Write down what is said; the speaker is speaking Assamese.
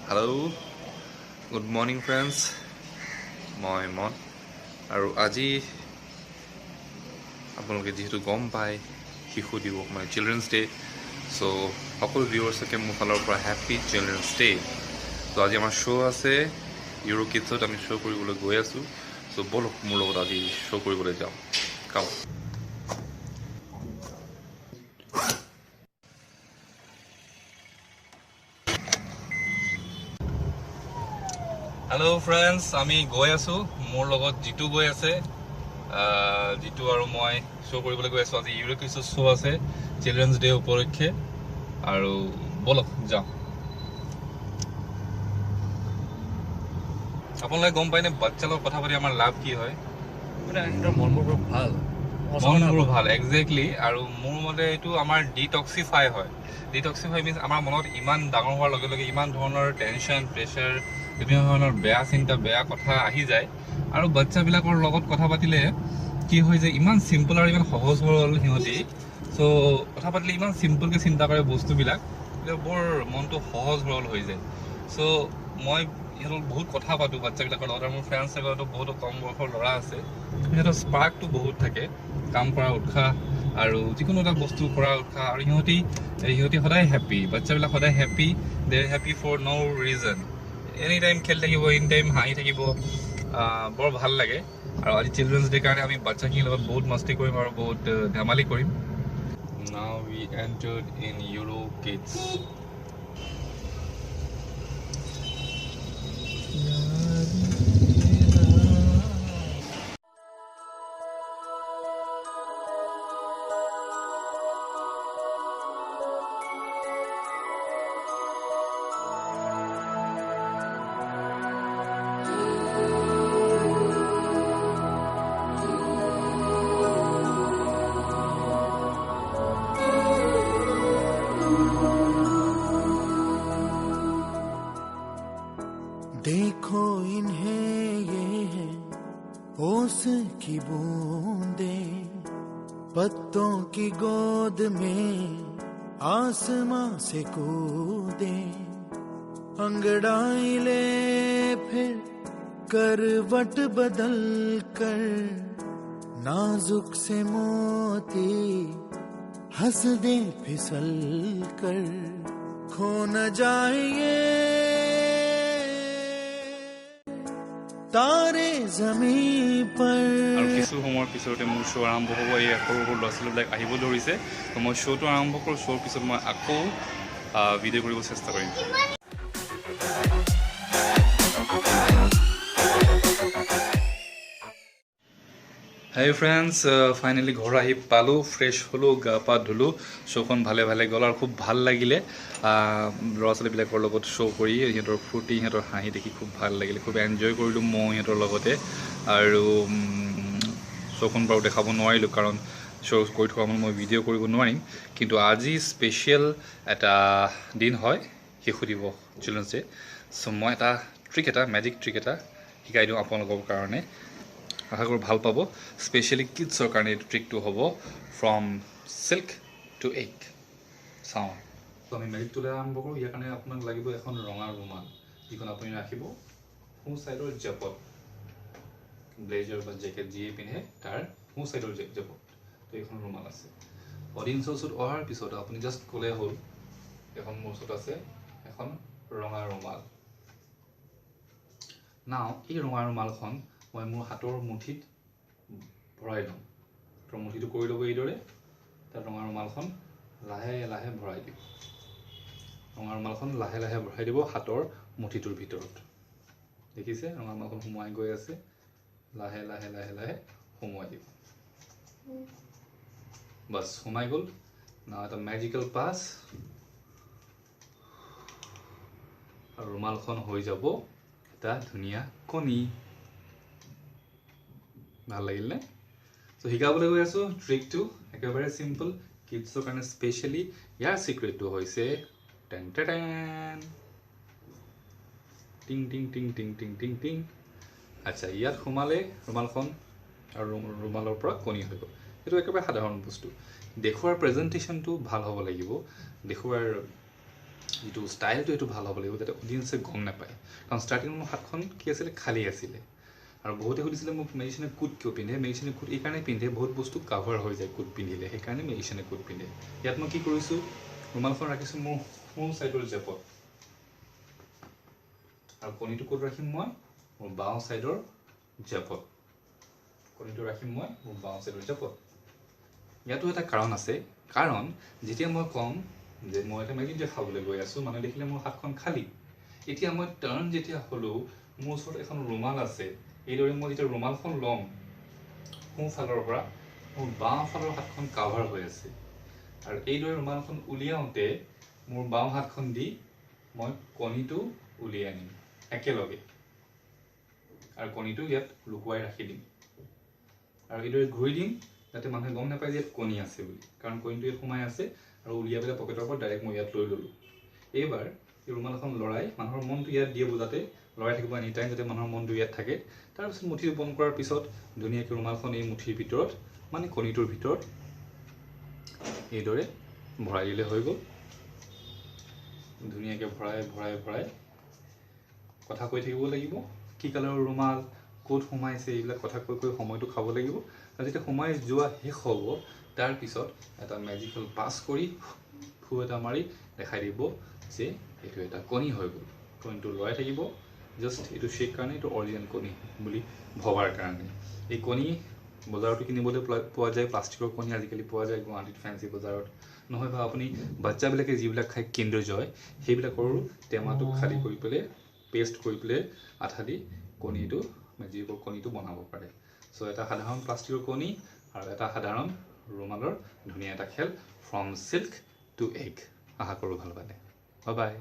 Hello, good morning friends. মই মন আৰু আজি আপোনালোকে যেহেতু গম পায় শিশু দিৱস মানে চিলড্ৰেনছ ডে সো সকলো ভিউৱাৰ্ছকে মোৰ ফালৰ পৰা হ্যাপি চিলড্ৰেনছ ডে তো আজি আমাৰ শ্ব' আছে ইউৰো কিডছত আমি শ্ব' কৰিবলৈ গৈ আছোঁ সো বলক মোৰ লগত আজি শ্ব' কৰিবলৈ যাওঁ কাম হেল্ল' ফ্ৰেণ্ডছ আমি গৈ আছোঁ মোৰ লগত জিতু গৈ আছে জিতু আৰু মই শ্ব' কৰিবলৈ গৈ আছোঁ আজি ইউৰো কিডছত শ্ব' আছে চিলড্ৰেনছ ডে উপলক্ষে আৰু বলক যাওঁ আপোনালোকে গম পায়নে বাচ্চাৰ লগত কথা পাতি আমাৰ লাভ কি হয় মানে সিহঁতৰ মনবোৰ বৰ ভাল মনবোৰ ভাল একজেক্টলি আৰু মোৰ মতে এইটো আমাৰ ডিটক্সিফাই হয় ডিটক্সিফাই মিনছ আমাৰ মনত ইমান ডাঙৰ হোৱাৰ লগে লগে ইমান ধৰণৰ টেনশ্যন প্ৰেছাৰ বিভিন্ন ধৰণৰ বেয়া চিন্তা বেয়া কথা আহি যায় আৰু বাচ্চাবিলাকৰ লগত কথা পাতিলে কি হয় যে ইমান চিম্পল আৰু ইমান সহজ সৰল সিহঁতি চ' কথা পাতিলে ইমান চিম্পলকৈ চিন্তা কৰে বস্তুবিলাক বৰ মনটো সহজ সৰল হৈ যায় চ' মই ইহঁতক বহুত কথা পাতোঁ বাচ্চাবিলাকৰ লগত আৰু মোৰ ফ্ৰেণ্ডছবিলাকতো বহুতো কম বয়সৰ ল'ৰা আছে সিহঁতৰ স্পাৰ্কটো বহুত থাকে কাম কৰাৰ উৎসাহ আৰু যিকোনো এটা বস্তু কৰাৰ উৎসাহ আৰু সিহঁতি সদায় হেপ্পী বাচ্চাবিলাক সদায় happy they are happy for no' reason any time খেলি থাকিব এনি টাইম হাঁহি থাকিব বৰ ভাল লাগে আৰু আজি চিলড্ৰেনছ ডে কাৰণে আমি বাচ্চাখিনিৰ লগত বহুত মস্তি কৰিম আৰু বহুত ধেমালি কৰিম now we entered in euro kids देखो इन्हें ये है ओस की बूंदे पत्तों की गोद में आसमां से कूदे अंगड़ाई ले फिर करवट बदल कर नाजुक से मोती हंस दे फिसल कर खो न जाए तारे जमीन पर আৰু কিছু সময়ৰ পিছতে মোৰ শ্ব' আৰম্ভ হ'ব এই সৰু সৰু ল'ৰা ছোৱালীবিলাক আহিব ধৰিছে তো মই শ্ব'টো আৰম্ভ কৰোঁ শ্ব'ৰ পিছত মই আকৌ ভিডিঅ' কৰিব চেষ্টা কৰিম হাই ফ্ৰেণ্ডছ ফাইনেলি ঘৰ আহি পালোঁ ফ্ৰেছ হ'লোঁ গা পা ধুলোঁ শ্ব'খন ভালে ভালে গ'ল আৰু খুব ভাল লাগিলে ল'ৰা ছোৱালীবিলাকৰ লগত শ্ব' কৰি সিহঁতৰ ফূৰ্তি সিহঁতৰ হাঁহি দেখি খুব ভাল লাগিলে খুব এনজয় কৰিলোঁ মই সিহঁতৰ লগতে আৰু শ্ব'খন বাৰু দেখাব নোৱাৰিলোঁ কাৰণ শ্ব' কৰি থকা সময়ত মই ভিডিঅ' কৰিব নোৱাৰিম কিন্তু আজি স্পেচিয়েল এটা দিন হয় শিশু দিৱস চিলড্ৰেনছ ডে চ' মই এটা মেজিক ট্ৰিক এটা শিকাই দিওঁ আপোনালোকৰ কাৰণে আশা কৰোঁ ভাল পাব স্পেচিয়েলি কিডছৰ কাৰণে এইটো ট্ৰিকটো হ'ব ফ্ৰম চিল্ক টু এগ চাওঁ ত' আমি মেজিকটোলৈ আৰম্ভ কৰোঁ ইয়াৰ কাৰণে আপোনাক লাগিব এখন ৰঙা ৰুমাল যিখন আপুনি ৰাখিব সোঁ ছাইডৰ জেপত ব্লেজাৰ বা জেকেট যিয়ে পিন্ধে তাৰ সোঁ ছাইডৰ জেপত তো এইখন ৰুমাল আছে অডিয়েঞ্চৰ ওচৰত অহাৰ পিছত আপুনি জাষ্ট ক'লে হ'ল এখন মোৰ ওচৰত আছে এখন ৰঙা ৰুমাল নাও এই ৰঙা ৰুমালখন মই মোৰ হাতৰ মুঠিত ভৰাই ল'ম হাতৰ মুঠিটো কৰি ল'ব এইদৰে তাত ৰঙা ৰুমালখন লাহে লাহে ভৰাই দিব ৰঙা ৰুমালখন লাহে লাহে ভৰাই দিব হাতৰ মুঠিটোৰ ভিতৰত দেখিছে ৰঙা ৰুমালখন সোমাই গৈ আছে লাহে লাহে লাহে লাহে সোমোৱাই দিব বাছ সোমাই গ'ল নাও এটা মেজিকেল পাছ আৰু ৰুমালখন হৈ যাব এটা ধুনীয়া কণী ভাল লাগিল নে চ' শিকাবলৈ গৈ আছোঁ ট্ৰিকটো একেবাৰে চিম্পল কিডছৰ কাৰণে স্পেচিয়েলি ইয়াৰ চিক্ৰেটটো হৈছে টেন টেন টিং টিং টিং টিং টিং টিং টিং আচ্ছা ইয়াত সোমালে ৰুমালখন আৰু ৰুমালৰ পৰা কণী হৈ গ'ল এইটো একেবাৰে সাধাৰণ বস্তু দেখুৱাৰ প্ৰেজেণ্টেশ্যনটো ভাল হ'ব লাগিব দেখুৱাৰ যিটো ষ্টাইলটো এইটো ভাল হ'ব লাগিব যাতে অডিয়েঞ্চে গম নাপায় কাৰণ ষ্টাৰ্টিং মোৰ হাতখন কি আছিলে খালী আছিলে আৰু বহুতে সুধিছিলে মোক মেডিচিনে কোট কিয় পিন্ধে মেডিচিনে কোট এই কাৰণে পিন্ধে বহুত বস্তু কাভাৰ হৈ যায় কোট পিন্ধিলে সেইকাৰণে মেডিচিনে কোট পিন্ধে ইয়াত মই কি কৰিছোঁ ৰুমালখন ৰাখিছোঁ মোৰ সোঁ ছাইডৰ জেপত আৰু কণীটো ক'ত ৰাখিম মই মোৰ বাওঁ ছাইডৰ জেপত কণীটো ৰাখিম মই মোৰ বাওঁ ছাইডৰ জেপত ইয়াতো এটা কাৰণ আছে কাৰণ যেতিয়া মই ক'ম যে মই এটা মেগী যে খাবলৈ গৈ আছোঁ মানুহে দেখিলে মোৰ হাতখন খালী এতিয়া মই টাৰ্ণ যেতিয়া হ'লোঁ মোৰ ওচৰত এখন ৰুমাল আছে এইদৰে মই যেতিয়া ৰুমালখন ল'ম সোঁফালৰ পৰা মোৰ বাওঁ ফালৰ হাতখন কাভাৰ হৈ আছে আৰু এইদৰে ৰুমালখন উলিয়াওঁতে মোৰ বাওঁ হাতখন দি মই কণীটো উলিয়াই আনিম একেলগে আৰু কণীটো ইয়াত লুকুৱাই ৰাখি দিম আৰু এইদৰে ঘূৰি দিম যাতে মানুহে গম নাপায় যে ইয়াত কণী আছে বুলি কাৰণ কণীটো ইয়াত সোমাই আছে আৰু উলিয়াই পেলাই পকেটৰ পৰা ডাইৰেক্ট মই ইয়াত লৈ ল'লোঁ এইবাৰ এই ৰুমালখন লৰাই মানুহৰ মনটো ইয়াত দিয়ে বুজাতে লৰাই থাকিব এনি টাইম যাতে মানুহৰ মনটো ইয়াত থাকে তাৰপিছত মুঠিটো বন্ধ কৰাৰ পিছত ধুনীয়াকৈ ৰুমালখন এই মুঠিৰ ভিতৰত মানে কণীটোৰ ভিতৰত এইদৰে ভৰাই দিলে হৈ গ'ল ধুনীয়াকৈ ভৰাই কথা কৈ থাকিব লাগিব কি কালাৰৰ ৰুমাল ক'ত সোমাইছে এইবিলাক কথা কৈ সময়টো খাব লাগিব আৰু যেতিয়া সোমাই যোৱা শেষ হ'ব তাৰপিছত এটা মেজিকেল পাছ কৰি ফু এটা মাৰি দেখাই দিব যে এইটো এটা কণী হৈ গ'ল কণীটো লৰাই থাকিব জাষ্ট এইটো শ্বেক কাৰণে এইটো অৰিজিনেল কণী বুলি ভবাৰ কাৰণে এই কণী বজাৰতো কিনিবলৈ পোৱা যায় প্লাষ্টিকৰ কণী আজিকালি পোৱা যায় গুৱাহাটীত ফেঞ্চি বজাৰত নহয় বা আপুনি বাচ্চাবিলাকে যিবিলাক খায় কিণ্ডাৰ জয় সেইবিলাকৰো টেমাটো খালী কৰি পেলাই পেষ্ট কৰি পেলাই আঠা দি কণীটো মেজিকৰ কণীটো বনাব পাৰে চ' এটা সাধাৰণ প্লাষ্টিকৰ কণী আৰু এটা সাধাৰণ ৰুমালৰ ধুনীয়া এটা খেল ফ্ৰম চিল্ক টু এগ আশা কৰোঁ ভাল পালে বাই বাই